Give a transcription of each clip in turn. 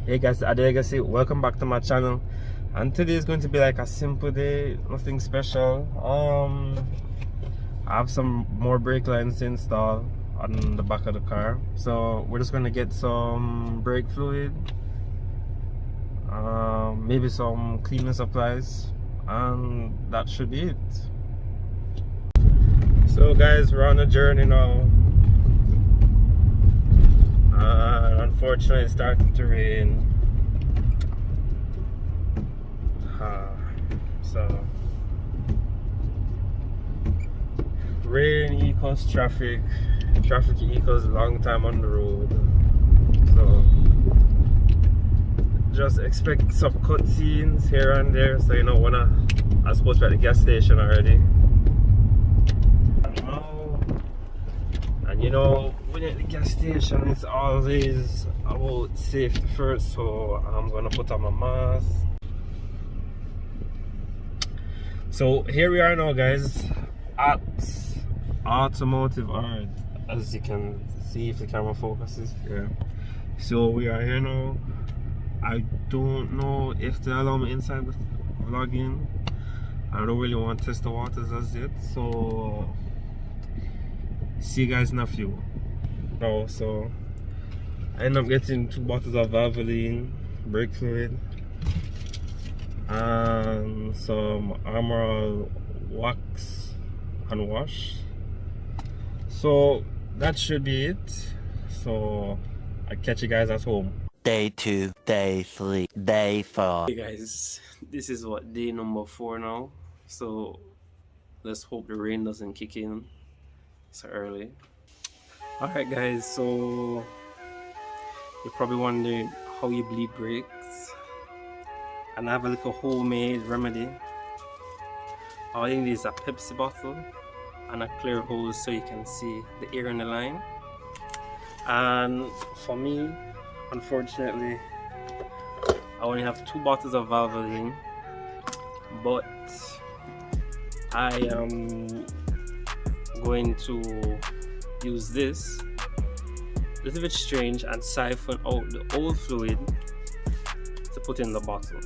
Hey guys, ADDILEGACY, welcome back to my channel. And today is going to be like a simple day, nothing special. I have some more brake lines to install on the back of the car, so we're just going to get some brake fluid, maybe some cleaning supplies, and that should be it. So guys, we're on a journey now. Unfortunately, it started to rain. So rain equals traffic equals long time on the road. So just expect some cutscenes here and there. So you know when I'm supposed to be at the gas station already. And you know, when at the gas station, it's always about safety first. So I'm gonna put on my mask. So here we are now, guys, at Automotive Art, as you can see if the camera focuses. Yeah. So we are here now. I don't know if they allow me inside with vlogging. I don't really want to test the waters as yet. So see you guys in a few. No, so I end up getting 2 bottles of Valvoline brake fluid and some Armor All wax and wash. So that should be it. So I'll catch you guys at home. Day 2, day 3, day 4. Hey guys, this is what, day number 4 now. So let's hope the rain doesn't kick in so early. Alright guys, so you're probably wondering how you bleed brakes, and I have a little homemade remedy. All you need is a Pepsi bottle and a clear hose so you can see the air in the line. And for me, unfortunately, I only have 2 bottles of Valvoline, but I am going to use this a little bit strange and siphon out the old fluid to put in the bottle.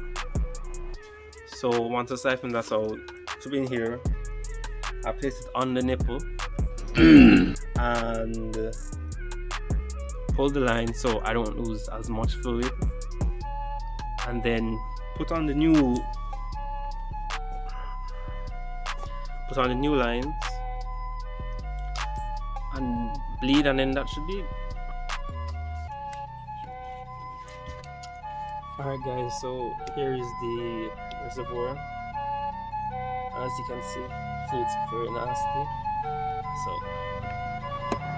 So once I siphon that out, to be in here, I place it on the nipple and pull the line so I don't lose as much fluid, and then put on the new lines and bleed, and then that should be it. Alright guys, so here is the reservoir. As you can see, fluid's very nasty. So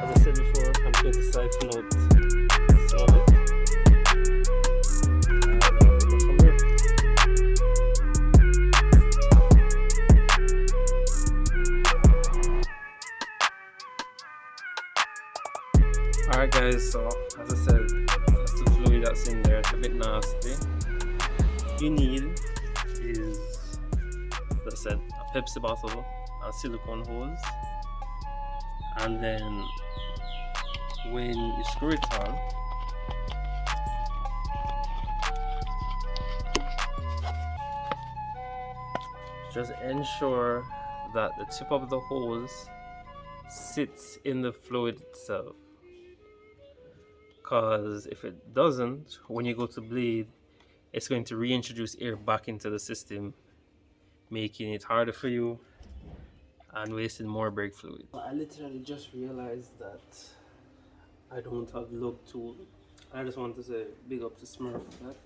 as I said before, I'm going to siphon out some of it. And go from there. Alright guys, so as I said, that's the fluid that's in there. It's a bit nasty. You need is, as I said, a Pepsi bottle, a silicone hose, and then when you screw it on, just ensure that the tip of the hose sits in the fluid itself. Because if it doesn't, when you go to bleed, it's going to reintroduce air back into the system, making it harder for you and wasting more brake fluid. I literally just realized that I don't have lug tool. I just want to say big up to Smurf for that.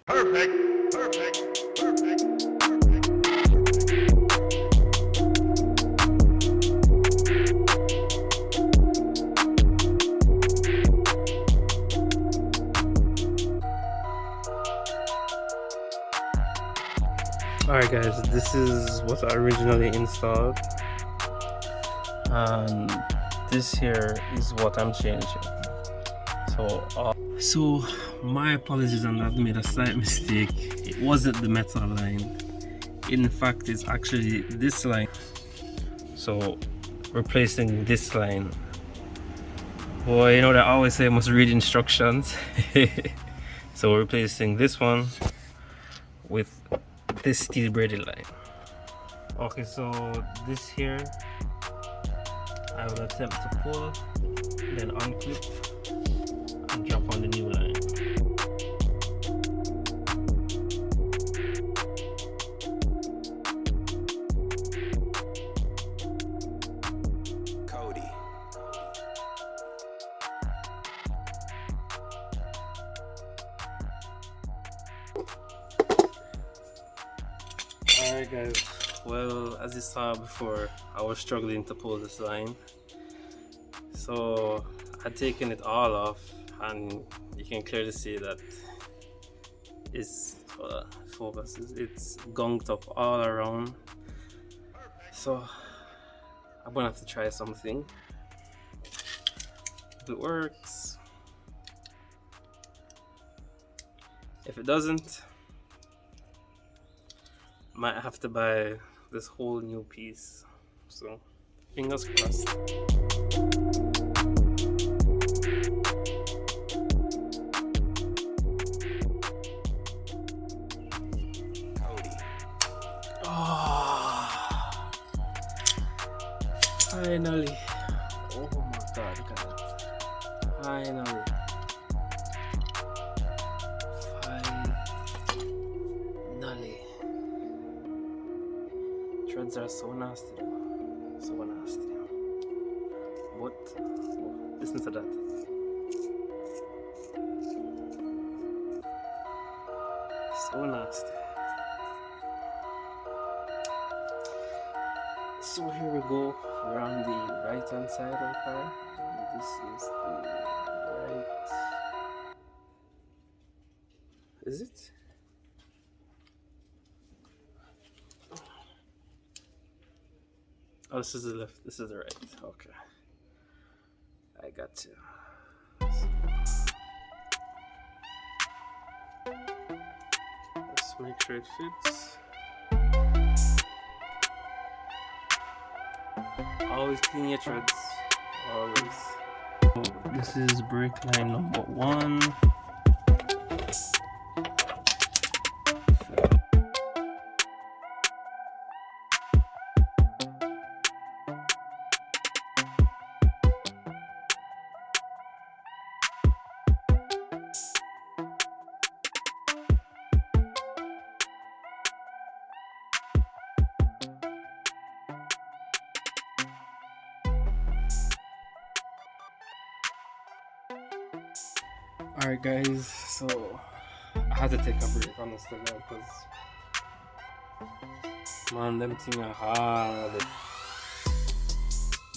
Perfect, perfect, perfect, perfect. Alright guys, this is what I originally installed, and this here is what I'm changing. So my apologies on that, I've made a slight mistake. It wasn't the metal line, in fact it's actually this line. So replacing this line. Boy, you know they always say you must read instructions. So we're replacing this one with this steel braided line. Okay, so this here I will attempt to pull, then unclip and drop on the new line. Alright guys, well, as you saw before, I was struggling to pull this line, so I'd taken it all off, and you can clearly see that it's focuses, it's gunked up all around. So I'm gonna have to try something. If it works, if it doesn't, might have to buy this whole new piece. So fingers crossed. Oh, finally. Oh my god, look at that. Finally. Finally. Threads are so nasty though. So nasty. But oh, listen to that. So nasty. So here we go. We're on the right hand side of the car. And this is the right. Is it? Oh, this is the left. This is the right. Okay. I got to. Let's make sure it fits. Always clean your threads. Always. So this is brake line number 1. Alright guys, so I had to take a break honestly because man, them things are hard.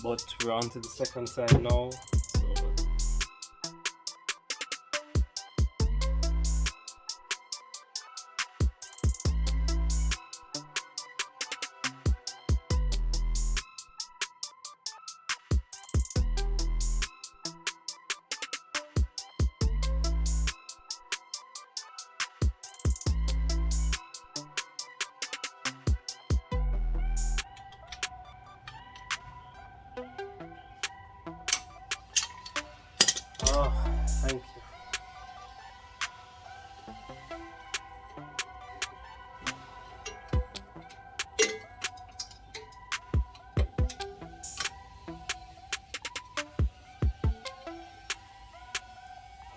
But we're on to the second side now. Oh, thank you.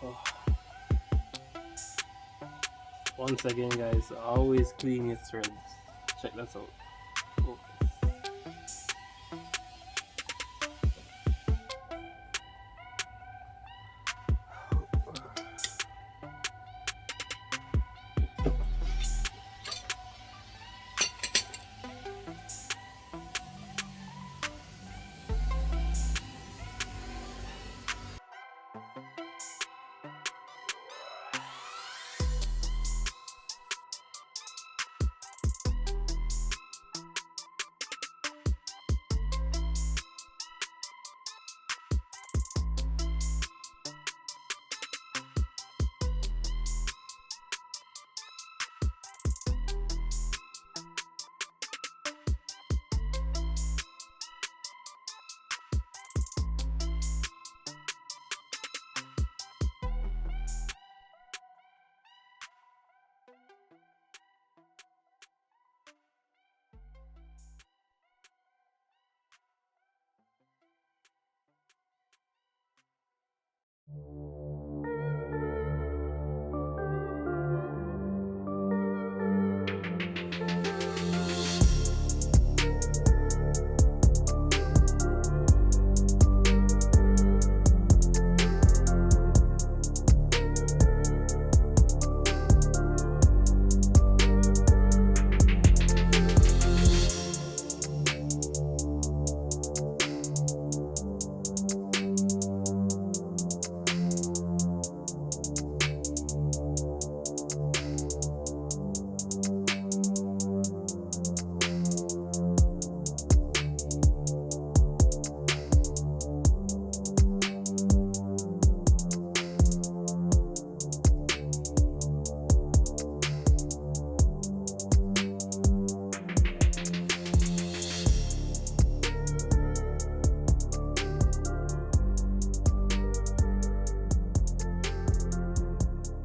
Oh. Once again guys, always clean your threads. Check that out. Oh.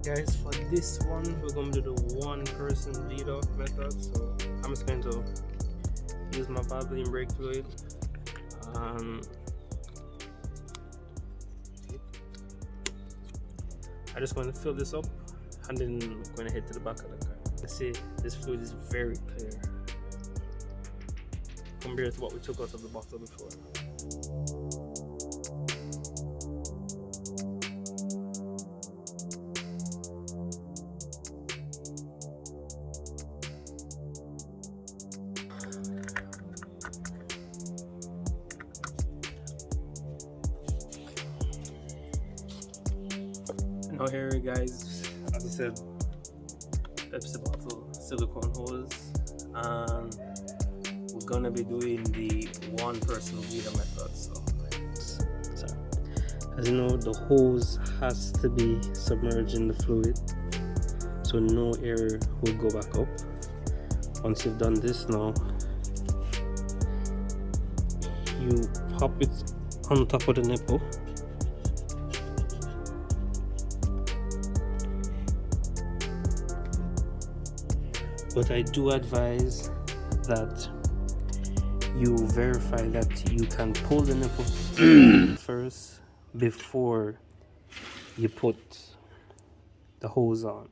Guys, for this one we're going to do the one person bleed off method. So I'm just going to use my babbling brake fluid. I'm just going to fill this up and then I'm going to head to the back of the car. Let's see, this fluid is very clear compared to what we took out of the bottle before. Now here guys, as I said, Pepsi bottle, silicone hose, and we're gonna be doing the one person bleeder method. So as you know, the hose has to be submerged in the fluid so no air will go back up. Once you've done this, now you pop it on top of the nipple. But I do advise that you verify that you can pull the nipple first before you put the hose on.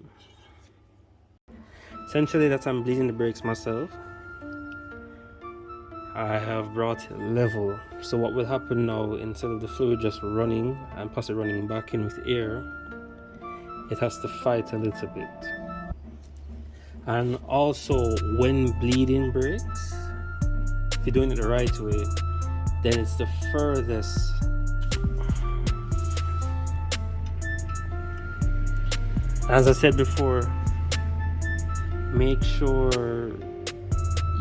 Essentially, that I'm bleeding the brakes myself. I have brought it level. So what will happen now, instead of the fluid just running and possibly running back in with air, it has to fight a little bit. And also, when bleeding brakes, if you're doing it the right way, then it's the furthest. As I said before, make sure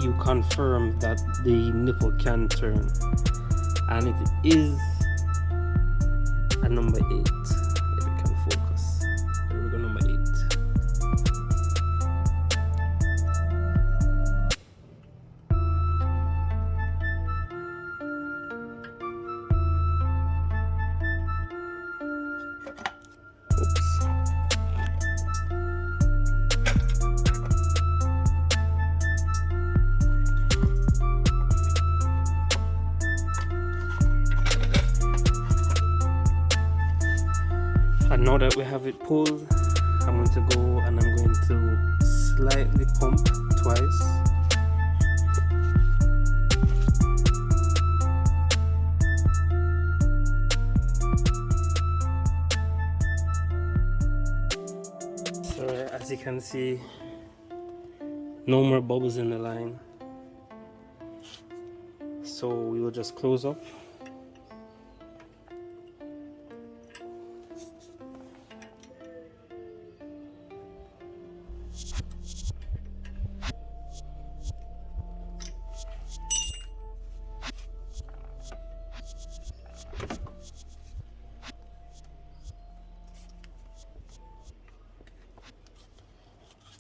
you confirm that the nipple can turn, and it is a number 8. If it can focus, there we go, number 8. And now that we have it pulled, I'm going to go and I'm going to slightly pump twice. So as you can see, no more bubbles in the line. So we will just close up.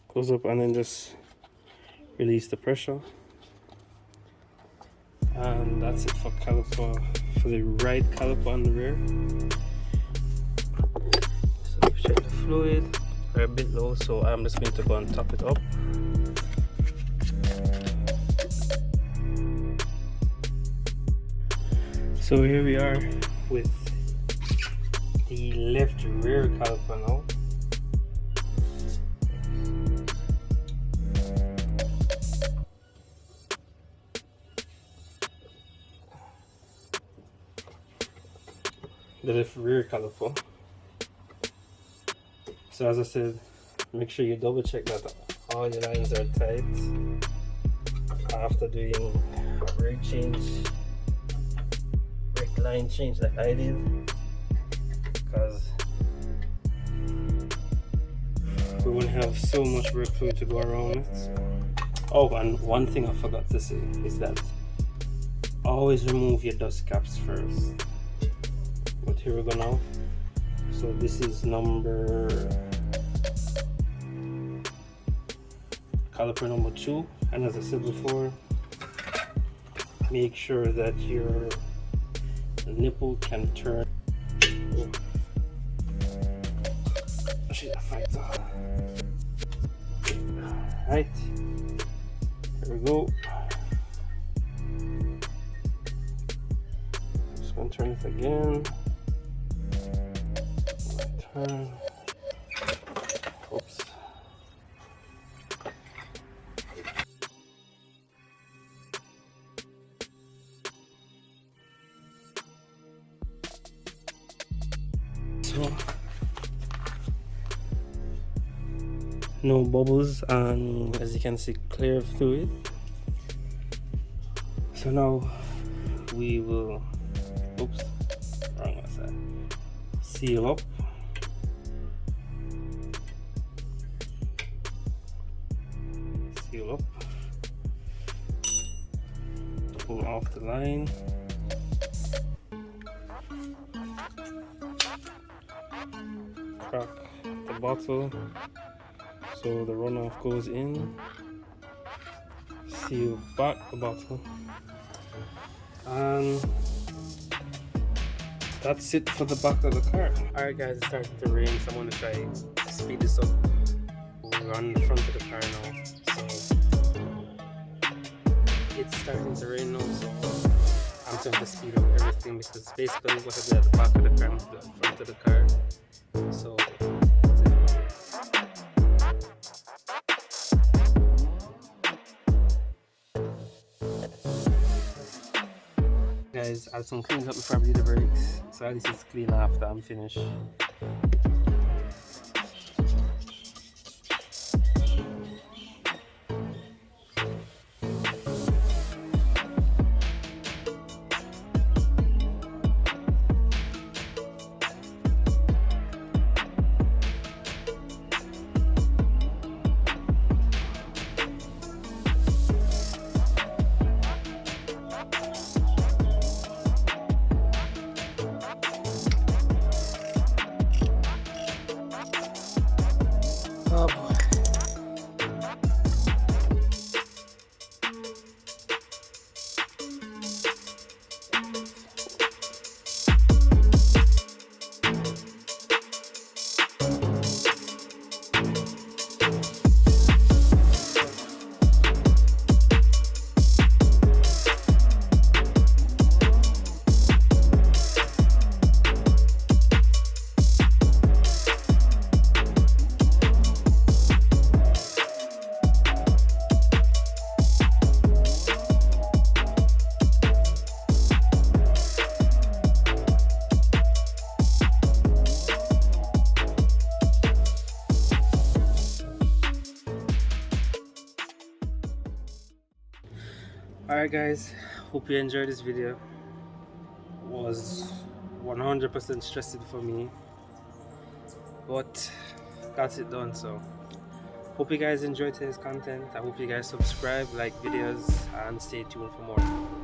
Close up and then just release the pressure, and that's it for caliper, for the right caliper on the rear. So we've checked the fluid, we're a bit low, so I'm just going to go and top it up. So here we are with the left rear caliper now. The left rear caliper. So as I said, make sure you double check that all your lines are tight after doing a brake change, brake line change like I did, because we won't have so much brake fluid to go around with. Oh, and one thing I forgot to say is that always remove your dust caps first. But here we go now. So this is caliper number 2, and as I said before, make sure that your nipple can turn. Oh shit, I fight. Right, here we go. Just gonna turn it again. Turn. Oops. So no bubbles, and as you can see, clear fluid. So now we will, oops, wrong side, seal up. Seal up. Pull off the line. Crack the bottle so the runoff goes in. Seal back the bottle, and that's it for the back of the car. Alright guys, it's starting to rain, so I'm going to try to speed this up. We're on the front of the car now, so it's starting to rain now, so I'm trying to speed up everything because basically what I did at the back of the car, I'm at the front of the car. So guys, I'll some clean up before I do the brakes, so at least it's clean after I'm finished. Oh boy. Alright guys, hope you enjoyed this video. It was 100% stressful for me, but got it done. So hope you guys enjoyed today's content. I hope you guys subscribe, like videos, and stay tuned for more.